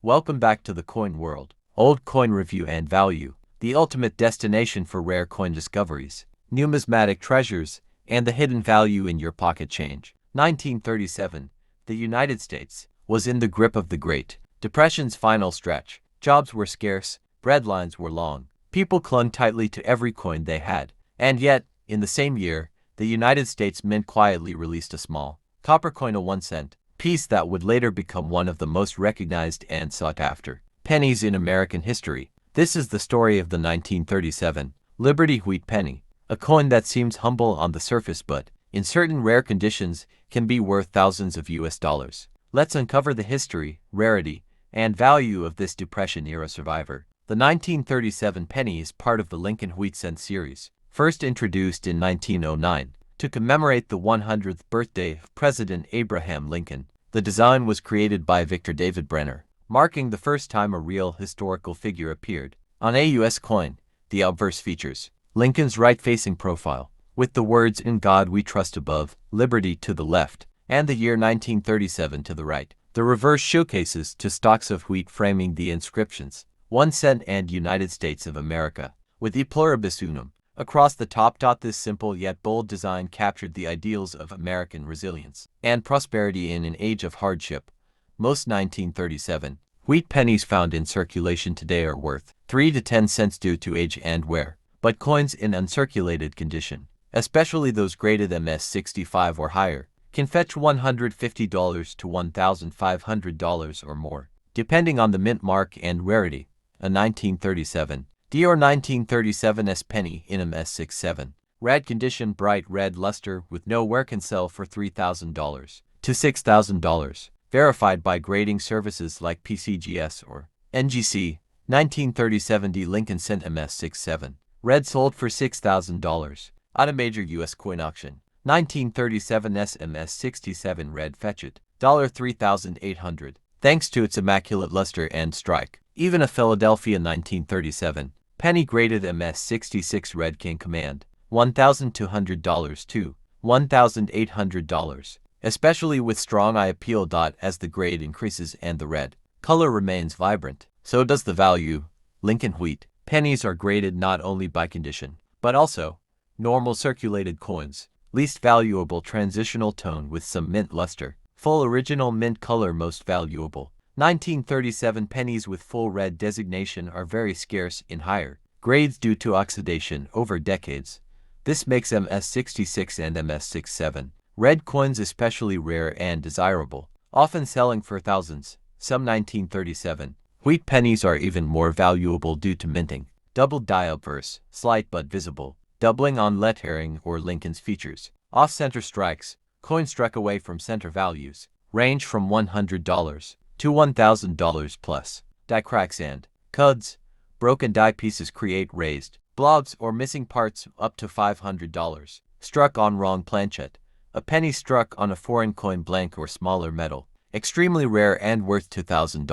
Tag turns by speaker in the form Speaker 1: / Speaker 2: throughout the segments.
Speaker 1: Welcome back to the coin world. Old coin review and value, the ultimate destination for rare coin discoveries, numismatic treasures, and the hidden value in your pocket change. 1937, the United States was in the grip of the Great Depression's final stretch. Jobs were scarce, breadlines were long, people clung tightly to every coin they had. And yet, in the same year, the United States Mint quietly released a small copper coin, a 1-cent piece that would later become one of the most recognized and sought-after pennies in American history. This is the story of the 1937 Liberty Wheat penny, a coin that seems humble on the surface but, in certain rare conditions, can be worth thousands of US dollars. Let's uncover the history, rarity, and value of this Depression-era survivor. The 1937 penny is part of the Lincoln Wheat Cent series, first introduced in 1909. To commemorate the 100th birthday of President Abraham Lincoln. The design was created by Victor David Brenner, marking the first time a real historical figure appeared on a U.S. coin. The obverse features Lincoln's right-facing profile, with the words "In God We Trust" above, "Liberty" to the left, and the year 1937 to the right. The reverse showcases two stalks of wheat framing the inscriptions, 1 cent and United States of America, with E Pluribus Unum across the top. This simple yet bold design captured the ideals of American resilience and prosperity in an age of hardship. Most 1937 wheat pennies found in circulation today are worth 3 to 10 cents due to age and wear, but coins in uncirculated condition, especially those graded MS-65 or higher, can fetch $150 to $1,500 or more, depending on the mint mark and rarity. A 1937 Dior 1937's penny in MS-67. Red condition, bright red luster with no wear, can sell for $3,000 to $6,000. Verified by grading services like PCGS or NGC. 1937 D Lincoln Cent MS-67. Red sold for $6,000 at a major U.S. coin auction. 1937 MS-67 red fetched $3,800 thanks to its immaculate luster and strike. Even a Philadelphia 1937 penny graded MS-66 red can command $1,200 to $1,800, especially with strong eye appeal. As the grade increases and the red color remains vibrant, so does the value. Lincoln Wheat pennies are graded not only by condition, but also normal circulated coins, least valuable transitional tone with some mint luster, full original mint color most valuable. 1937 pennies with full red designation are very scarce in higher grades due to oxidation over decades. This makes MS-66 and MS-67 red coins especially rare and desirable, often selling for thousands. Some 1937 wheat pennies are even more valuable due to minting, double die obverse, slight but visible, doubling on lettering or Lincoln's features. Off-center strikes, coins struck away from center values, range from $100 to $1,000 plus. Die cracks and cuds, broken die pieces create raised blobs or missing parts up to $500. Struck on wrong planchet, a penny struck on a foreign coin, blank or smaller metal, extremely rare and worth $2,000,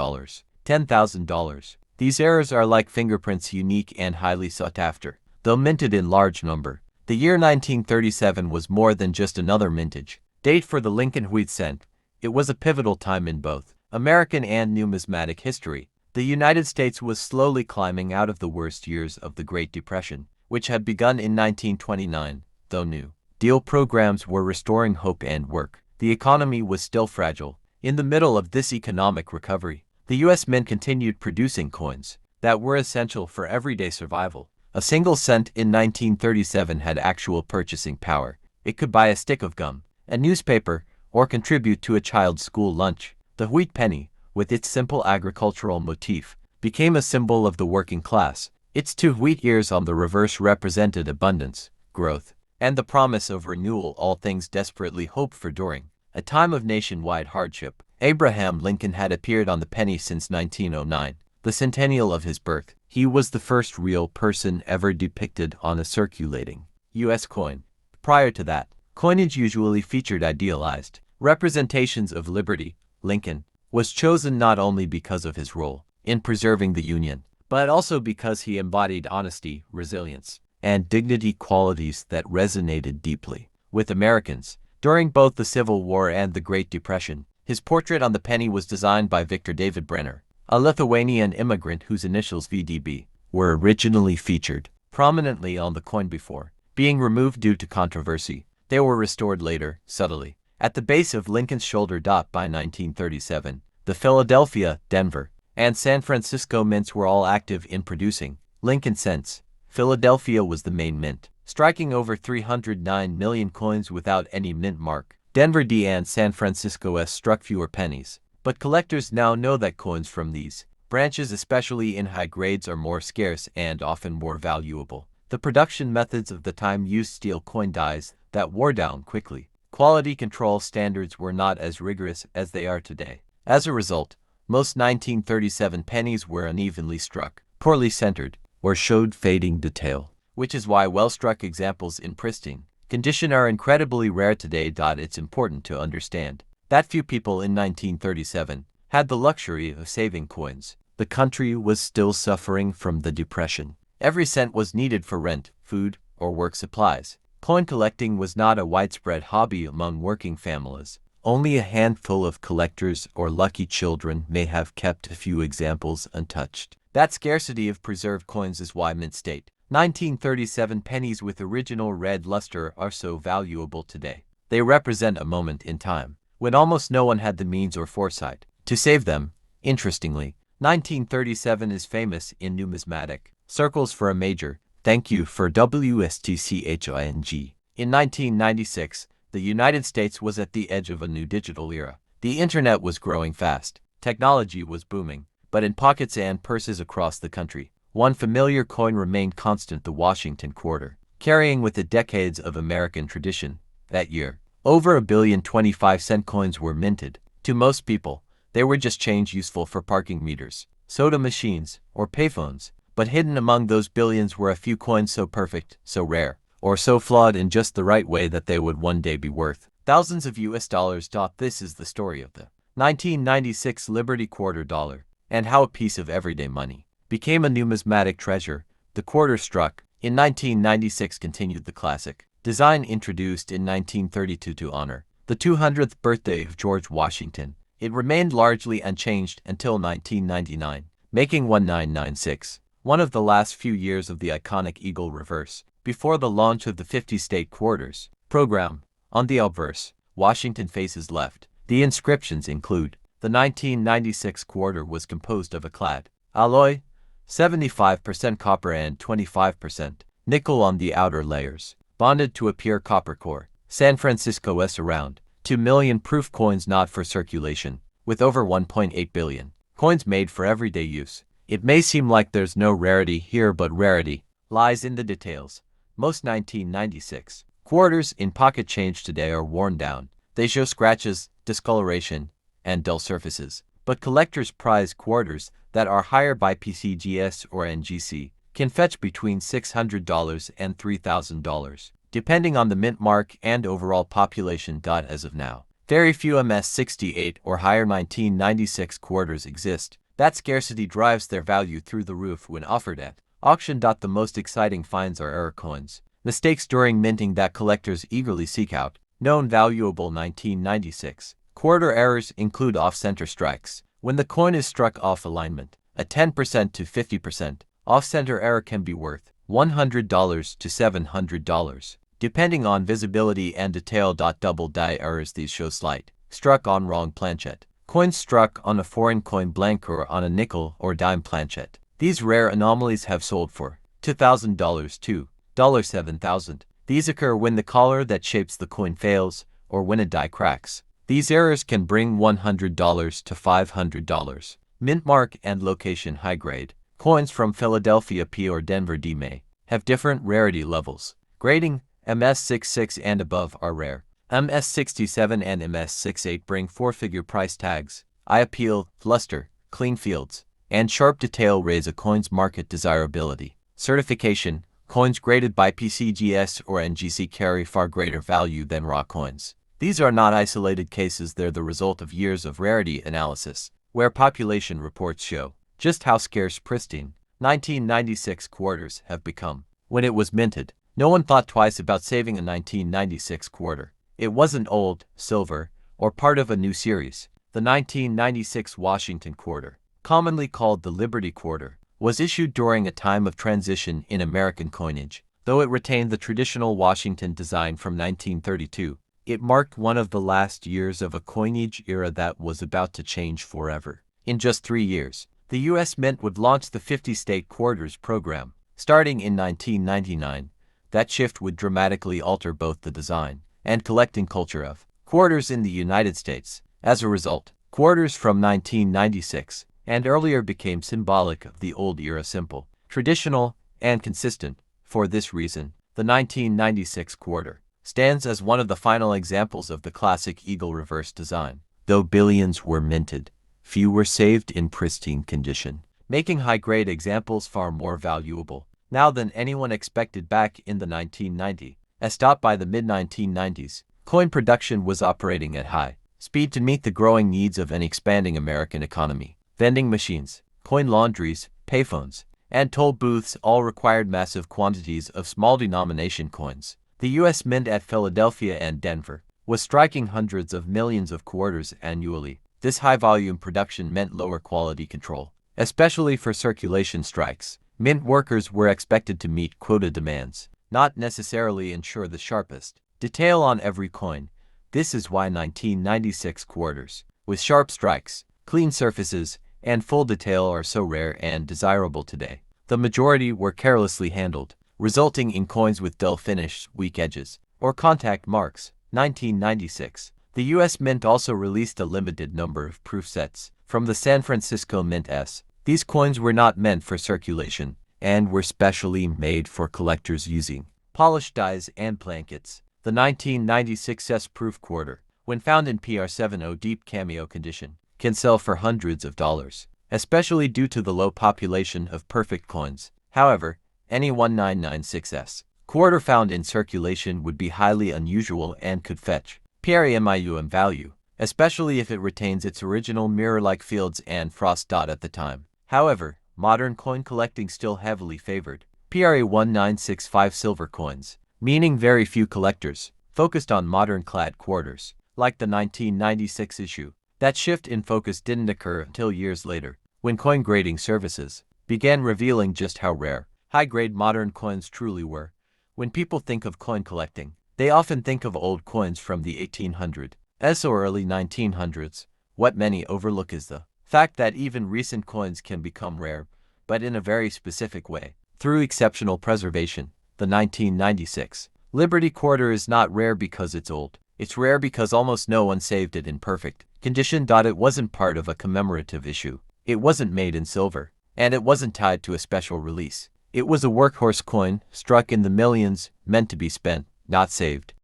Speaker 1: $10,000. These errors are like fingerprints, unique and highly sought after, though minted in large number. The year 1937 was more than just another mintage date for the Lincoln Wheat Cent. It was a pivotal time in both American and numismatic history. The United States was slowly climbing out of the worst years of the Great Depression, which had begun in 1929, though New Deal programs were restoring hope and work. The economy was still fragile. In the middle of this economic recovery, the U.S. Mint continued producing coins that were essential for everyday survival. A single cent in 1937 had actual purchasing power. It could buy a stick of gum, a newspaper, or contribute to a child's school lunch. The wheat penny, with its simple agricultural motif, became a symbol of the working class. Its two wheat ears on the reverse represented abundance, growth, and the promise of renewal, all things desperately hoped for during a time of nationwide hardship. Abraham Lincoln had appeared on the penny since 1909, the centennial of his birth. He was the first real person ever depicted on a circulating U.S. coin. Prior to that, coinage usually featured idealized representations of liberty. Lincoln was chosen not only because of his role in preserving the Union, but also because he embodied honesty, resilience, and dignity, qualities that resonated deeply with Americans. During both the Civil War and the Great Depression, his portrait on the penny was designed by Victor David Brenner, a Lithuanian immigrant whose initials VDB were originally featured prominently on the coin before being removed due to controversy. They were restored later, subtly, at the base of Lincoln's shoulder. By 1937, the Philadelphia, Denver, and San Francisco mints were all active in producing Lincoln cents. Philadelphia was the main mint, striking over 309 million coins without any mint mark. Denver D and San Francisco S struck fewer pennies. But collectors now know that coins from these branches, especially in high grades, are more scarce and often more valuable. The production methods of the time used steel coin dies that wore down quickly. Quality control standards were not as rigorous as they are today. As a result, most 1937 pennies were unevenly struck, poorly centered, or showed fading detail, which is why well-struck examples in pristine condition are incredibly rare today. It's important to understand that few people in 1937 had the luxury of saving coins. The country was still suffering from the Depression. Every cent was needed for rent, food, or work supplies. Coin collecting was not a widespread hobby among working families. Only a handful of collectors or lucky children may have kept a few examples untouched. That scarcity of preserved coins is why mint state 1937 pennies with original red luster are so valuable today. They represent a moment in time when almost no one had the means or foresight to save them. Interestingly, 1937 is famous in numismatic circles for a major thank you for WSTCHING. In 1996, the United States was at the edge of a new digital era. The internet was growing fast, technology was booming, but in pockets and purses across the country, one familiar coin remained constant: the Washington quarter, carrying with it decades of American tradition. That year, over 1 billion 25-cent coins were minted. To most people, they were just change useful for parking meters, soda machines, or payphones. But hidden among those billions were a few coins so perfect, so rare, or so flawed in just the right way that they would one day be worth thousands of US dollars. This is the story of the 1996 Liberty Quarter Dollar, and how a piece of everyday money became a numismatic treasure. The quarter struck in 1996 continued the classic design introduced in 1932 to honor the 200th birthday of George Washington. It remained largely unchanged until 1999, making 1996 one of the last few years of the iconic eagle reverse, before the launch of the 50-state quarters program. On the obverse, Washington faces left. The inscriptions include: the 1996 quarter was composed of a clad alloy, 75% copper and 25% nickel on the outer layers, bonded to a pure copper core. San Francisco S around 2 million proof coins not for circulation, with over 1.8 billion coins made for everyday use. It may seem like there's no rarity here, but rarity lies in the details. Most 1996 quarters in pocket change today are worn down. They show scratches, discoloration, and dull surfaces. But collectors prize quarters that are higher by PCGS or NGC, can fetch between $600 and $3,000, depending on the mint mark and overall population. As of now, very few MS-68 or higher 1996 quarters exist. That scarcity drives their value through the roof when offered at auction. The most exciting finds are error coins, mistakes during minting that collectors eagerly seek out. Known valuable 1996 quarter errors include off-center strikes. When the coin is struck off alignment, a 10% to 50% off-center error can be worth $100 to $700, depending on visibility and detail. Double die errors: these show slight struck on wrong planchet, coins struck on a foreign coin blank or on a nickel or dime planchet. These rare anomalies have sold for $2,000 to $7,000. These occur when the collar that shapes the coin fails or when a die cracks. These errors can bring $100 to $500. Mint mark and location: high grade coins from Philadelphia P or Denver D may have different rarity levels. Grading: MS-66 and above are rare. MS-67 and MS-68 bring four-figure price tags. Eye appeal, luster, clean fields, and sharp detail raise a coin's market desirability. Certification: coins graded by PCGS or NGC carry far greater value than raw coins. These are not isolated cases, they're the result of years of rarity analysis, where population reports show just how scarce pristine 1996 quarters have become. When it was minted, no one thought twice about saving a 1996 quarter. It wasn't old, silver, or part of a new series. The 1996 Washington quarter commonly called the Liberty Quarter, was issued during a time of transition in American coinage. Though it retained the traditional Washington design from 1932, it marked one of the last years of a coinage era that was about to change forever. In just 3 years, the U.S. Mint would launch the 50-state quarters program. Starting in 1999, that shift would dramatically alter both the design and collecting culture of quarters in the United States. As a result, quarters from 1996 and earlier became symbolic of the old era, simple, traditional, and consistent. For this reason, the 1996 quarter stands as one of the final examples of the classic eagle reverse design. Though billions were minted, few were saved in pristine condition, making high-grade examples far more valuable now than anyone expected back in the 1990s. As taught by the mid-1990s, coin production was operating at high speed to meet the growing needs of an expanding American economy. Vending machines, coin laundries, payphones, and toll booths all required massive quantities of small denomination coins. The U.S. Mint at Philadelphia and Denver was striking hundreds of millions of quarters annually. This high-volume production meant lower quality control, especially for circulation strikes. Mint workers were expected to meet quota demands, not necessarily ensure the sharpest detail on every coin. This is why 1996 quarters, with sharp strikes, clean surfaces, and full detail are so rare and desirable today. The majority were carelessly handled, resulting in coins with dull finish, weak edges, or contact marks. 1996. The U.S. Mint also released a limited number of proof sets from the San Francisco Mint S. These coins were not meant for circulation and were specially made for collectors using polished dies and blankets. The 1996 S proof quarter, when found in PR70 deep cameo condition, can sell for hundreds of dollars, especially due to the low population of perfect coins. However, any 1996S quarter found in circulation would be highly unusual and could fetch premium value, especially if it retains its original mirror-like fields and frost dot at the time. However, modern coin collecting still heavily favored PRA1965 silver coins, meaning very few collectors focused on modern clad quarters, like the 1996 issue. That shift in focus didn't occur until years later, when coin grading services began revealing just how rare high-grade modern coins truly were. When people think of coin collecting, they often think of old coins from the 1800s or early 1900s. What many overlook is the fact that even recent coins can become rare, but in a very specific way, through exceptional preservation. The 1996 Liberty Quarter is not rare because it's old. It's rare because almost no one saved it in perfect condition. It wasn't part of a commemorative issue. It wasn't made in silver, and it wasn't tied to a special release. It was a workhorse coin, struck in the millions, meant to be spent, not saved.